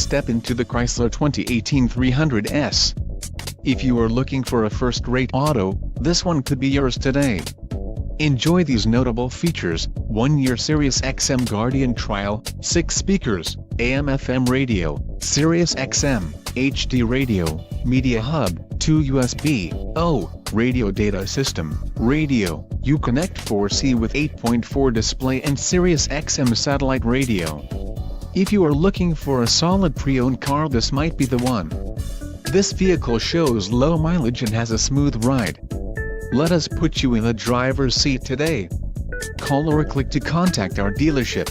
step into the Chrysler 2018 300S. If you are looking for a first-rate auto, this one could be yours today. Enjoy these notable features: 1-year Sirius XM Guardian trial, 6 speakers, AM/FM radio, Sirius XM, HD radio, Media Hub, 2 USB, radio data system, radio, Uconnect 4C with 8.4 display and Sirius XM satellite radio. If you are looking for a solid pre-owned car, this might be the one. This vehicle shows low mileage and has a smooth ride. Let us put you in the driver's seat today. Call or click to contact our dealership.